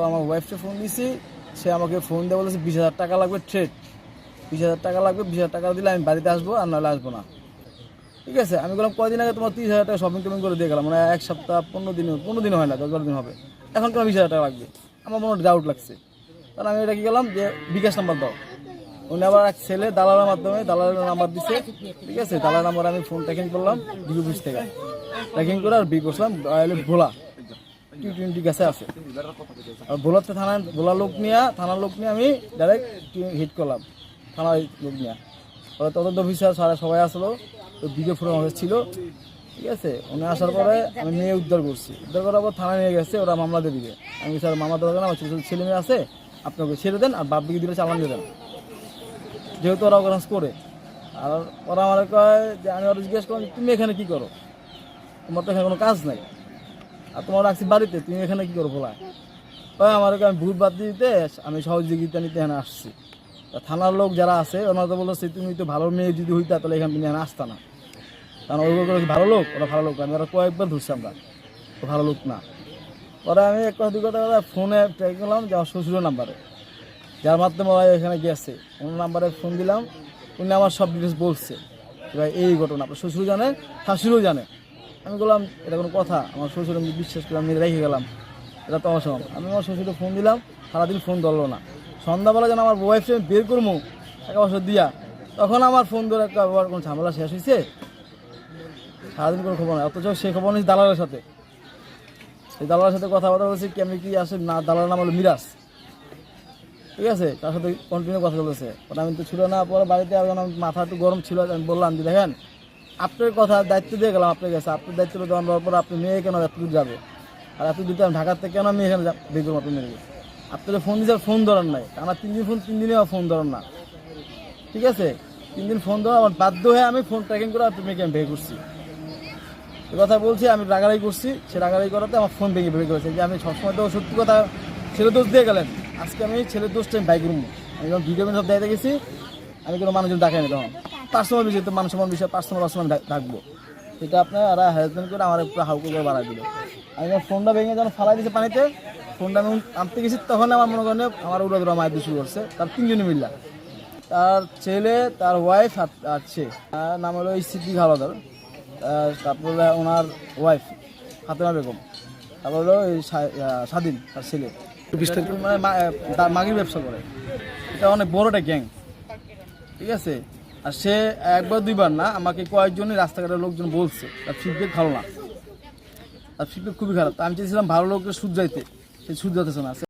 আমার ওয়াইফকে ফোন দিয়েছি, সে আমাকে ফোন দিয়ে বলেছে 20,000 টাকা লাগবে ট্রেড, 20,000 টাকা লাগবে, 20,000 টাকা দিলে আমি বাড়িতে আসবো, আর নাহলে আসবো না। ঠিক আছে, আমি বললাম কয়দিন আগে তোমার 30,000 টাকা শপিং টপিং করে দিয়ে গেলাম, মানে 1 সপ্তাহ 15 দিন হয় না, 10-12 দিন হবে, এখন তোমার 20,000 টাকা লাগবে। আমার মনে ডাউট লাগছে, কারণ আমি এটা কি গেলাম যে বিকাশ নাম্বার দাও, উনি আবার এক ছেলে দালালের মাধ্যমে দালালের নাম্বার দিচ্ছে। ঠিক আছে, দালালের নাম্বার আমি ফোন ট্র্যাকিং করলাম ডিবি অফিস থেকে, ট্র্যাকিং করে আর করলাম ভোলা T20 কাছে আছে। আর ভোলাতে ভোলার লোক নিয়ে থানার লোক নিয়ে আমি ডাইরেক্ট হিট করলাম, থানার লোক নিয়ে। পরে তদন্ত অফিসার সবাই আসলো, ভিডিও ফুটেজ আমাদের ছিল। ঠিক আছে, উনি আসার পরে আমি মেয়ে উদ্ধার করছি, উদ্ধার করার পর থানায় নিয়ে গেছে, ওরা মামলা দিয়ে দিবে। আমি স্যার মামলা দেওয়া আমার ছোটো ছোটো ছেলে মেয়ে আছে, আপনাকে ছেড়ে দেন, আর বাপ দিকে দিলে চালান দিয়ে দেন, যেহেতু ওরা অর্গানাইজ করে। আর ওরা আমার কয় যে, আমি ওরা জিজ্ঞেস করলাম তুমি এখানে কী করো, তোমার তো এখানে কোনো কাজ নাই, আর তোমার রাখছি বাড়িতে, তুমি এখানে কী করো বলা। আমার আমি ভূত বাদ দিতে আমি সহযোগিতা নিতে এখানে আসছি। থানার লোক যারা আছে ওনারা তো বলছে তুমি তো ভালো মেয়ে যদি হইতা তাহলে এখানে তুমি এখানে আসতা না, কারণ ওইগুলো ভালো লোক, ওরা ভালো লোক, আমি ওরা কয়েকবার ধরছি আমরা, ও ভালো লোক না। পরে আমি এক কথা দুই কথা ফোনে ট্রাই করলাম যে আমার শ্বশুরের নাম্বারে, যার মাধ্যমে ওরা এখানে গেছে, ওনার নাম্বারে ফোন দিলাম, উনি আমার সব ডিটেলস বলছে ভাই এই ঘটনা, আপনার শ্বশুর জানে, শাশুড়িও জানে। আমি বললাম এটা কোনো কথা, আমার শ্বশুর আমি বিশ্বাস করলাম, আমি রেখে গেলাম, এটা তো আমার সময়। আমি আমার শ্বশুরকে ফোন দিলাম, সারাদিন ফোন ধরলো না। সন্ধ্যাবেলা যেন আমার ওয়াইফকে বের করবো টাকা পয়সা দিয়া, তখন আমার ফোন ধরে একটা কোনো ঝামেলা শেষ হয়েছে, সারাদিন কোনো খবর নেই। অথচ সে খবর নিয়েছি দালালের সাথে, সেই দালালের সাথে কথাবার্তা বলছি, কেমনি কি আসে না, দালালের নাম হলো মিরাজ। ঠিক আছে, তার সাথে কন্টিনিউ কথা চলেছে। ওটা আমি তো ছিল না, পরে বাড়িতে মাথা একটু গরম ছিল, আমি বললাম যে দেখেন আপনার কথা দায়িত্ব দিয়ে গেলাম আপনার কাছে, আপনার দায়িত্ব দেওয়ার পর আপনি মেয়ে কেন এত দূর যাবে, আর এত দূর আমি ঢাকার থেকে কেন আমি এখানে দেখবো আপনার মেয়েকে। আপনাদের ফোন দিয়েছে, ফোন ধরার নাই, আমার 3 দিন ফোন, 3 দিনে ফোন ধরার না। ঠিক আছে, 3 দিন ফোন ধরা, আমার বাধ্য হয়ে আমি ফোন ট্র্যাকিং করে আপনার মেয়েকে আমি বের করছি। এ কথা বলছি, আমি রাগারাগি করছি, সে রাগারাগি করাতে আমার ফোন ভেঙে বের করেছে যে আমি সবসময় তো সত্যি কথা ছেলে দোষ দিয়ে গেলেন, আজকে আমি ছেলের দোষটা আমি বাইক রুম, আমি যখন ভিডিও সব দেখতে গেছি, আমি কোনো মানুষজন ডাকাইনি, তখন পার্সোনাল বিষয় তো মানুষ বিষয় পার্সোনাল ডাকবো, সেটা আপনার আর হ্যারাসমেন্ট করে আমার একটু হাউকে করে বাড়াই দিল। আমি যখন ফোনটা ভেঙে যখন ফালাই দিয়েছে পানিতে, ফোনটা আমি আনতে গেছি, তখন আমার মনে করেন আমার উড়া মায়ের দিয়ে শুরু করছে, তার 3 জনে মিল্লা, তার ছেলে, তার ওয়াইফ আর সে, তার নাম হলো সিদ্দিক হাওলাদার, তারপরে ওনার ওয়াইফ ফাতেমা বেগম, তারপর হলো স্বাধীন তার ছেলে, মানে মাগির ব্যবসা করে। এটা অনেক বড় একটা গ্যাং। ঠিক আছে, আর সে একবার দুইবার না, আমাকে কয়েকজনই রাস্তাঘাটের লোকজন বলছে তার ফিডব্যাক ভালো না, তার ফিডব্যাক খুবই খারাপ। আমি চেয়েছিলাম ভালো লোকের শুধরাইতে, সে শুধরাতেছে না।